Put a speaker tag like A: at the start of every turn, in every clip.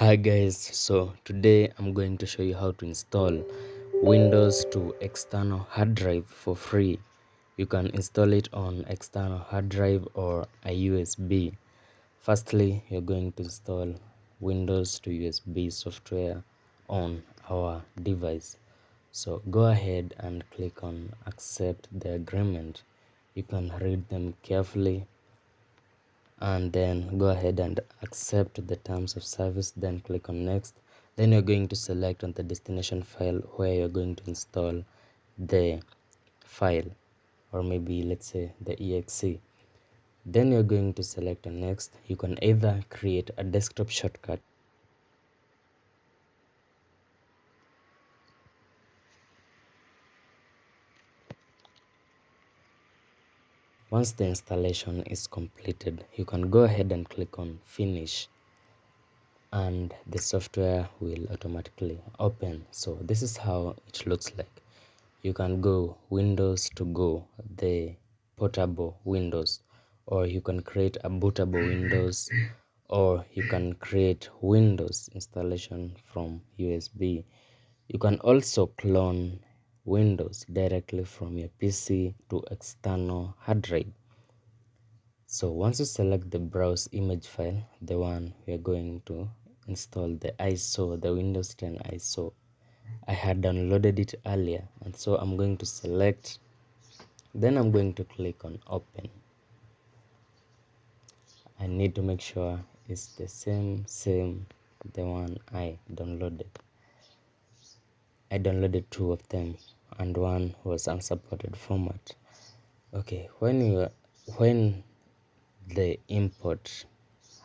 A: Hi guys, so today I'm going to show you how to install Windows to external hard drive for free. You can install it on external hard drive or a USB. Firstly, you're going to install Windows to USB software on our device. So go ahead and click on accept the agreement. You can read them carefully and then go ahead and accept the terms of service, then click on next. Then you're going to select on the destination file where you're going to install the file, or maybe let's say the exe. Then you're going to select on next. You can either create a desktop shortcut. Once the installation is completed, you can go ahead and click on finish and the software will automatically open. So this is how it looks like. You can go Windows to go the portable Windows, or you can create a bootable Windows, or you can create Windows installation from USB. You can also clone Windows directly from your PC to external hard drive. So once you select the browse image file, the one we are going to install, the ISO, the Windows 10 ISO, I had downloaded it earlier, and so I'm going to select, then I'm going to click on open. I need to make sure it's the same the one I downloaded. I downloaded two of them and one was unsupported format. Okay, when the import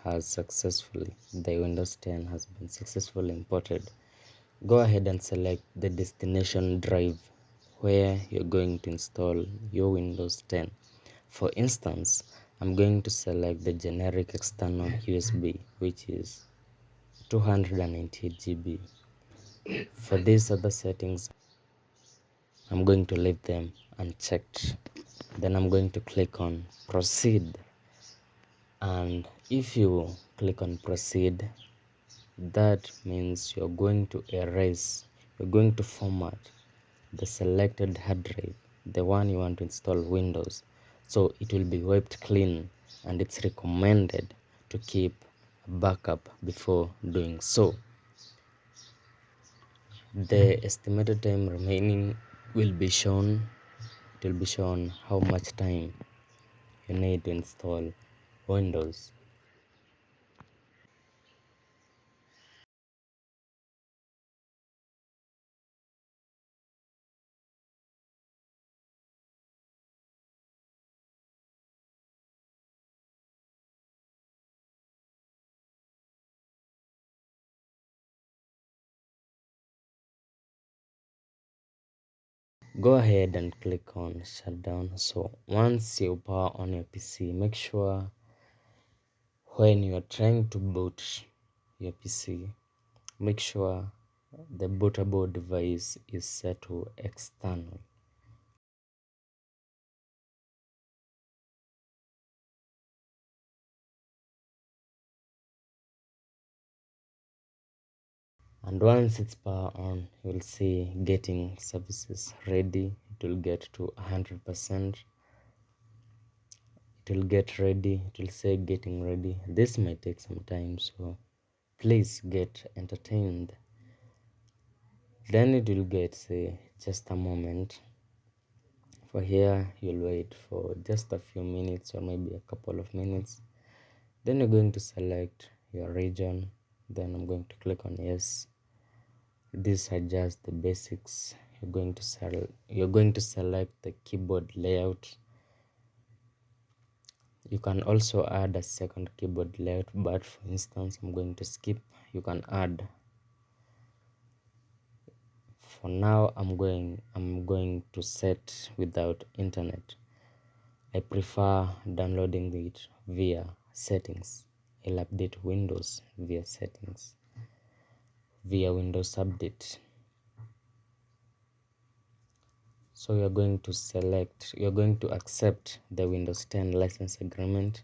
A: has successfully, the Windows 10 has been successfully imported, go ahead and select the destination drive where you're going to install your Windows 10. For instance, I'm going to select the generic external USB, which is 298 GB. For these other settings, I'm going to leave them unchecked. Then I'm going to click on proceed. And if you click on proceed, that means you're going to format the selected hard drive, the one you want to install Windows, so it will be wiped clean, and it's recommended to keep a backup before doing so. The estimated time remaining will be shown. It will be shown how much time you need to install Windows. Go ahead and click on shutdown. So once you power on your PC, make sure when you are trying to boot your PC, make sure the bootable device is set to external. And once it's power on, you'll see getting services ready. It will get to 100%. It will get ready. It will say getting ready. This might take some time, so please get entertained. Then it will get, say, just a moment. For here, you'll wait for just a few minutes or maybe a couple of minutes. Then you're going to select your region. Then I'm going to click on yes. These are just the basics. You're going to select the keyboard layout. You can also add a second keyboard layout, but for instance I'm going to skip. You can add. For now I'm going to set without internet. I prefer downloading it via settings. I'll update Windows via settings, via Windows Update. So you're going to accept the Windows 10 license agreement.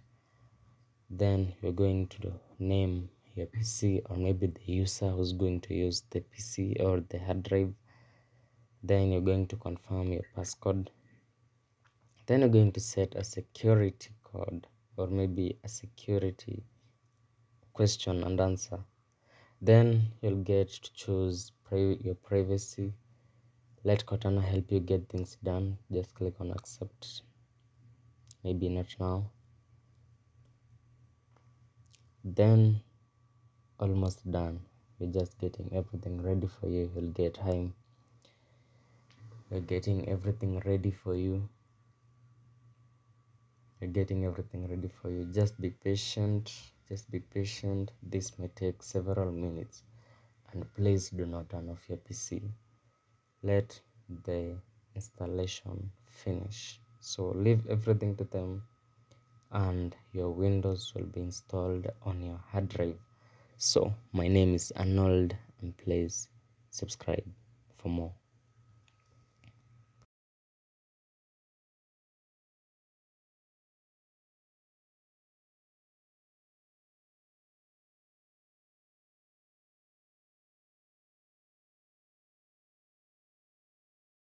A: Then you're going to name your PC, or maybe the user who's going to use the PC or the hard drive. Then you're going to confirm your passcode. Then you're going to set a security code, or maybe a security question and answer. Then you'll get to choose your privacy. Let Cortana help you get things done. Just click on accept. Maybe not now. Then almost done. We're just getting everything ready for you. You'll get time. We're getting everything ready for you. You're getting everything ready for you. Just be patient. Just be patient. This may take several minutes. And please do not turn off your PC. Let the installation finish. So leave everything to them, and your Windows will be installed on your hard drive. So my name is Arnold, and please subscribe for more.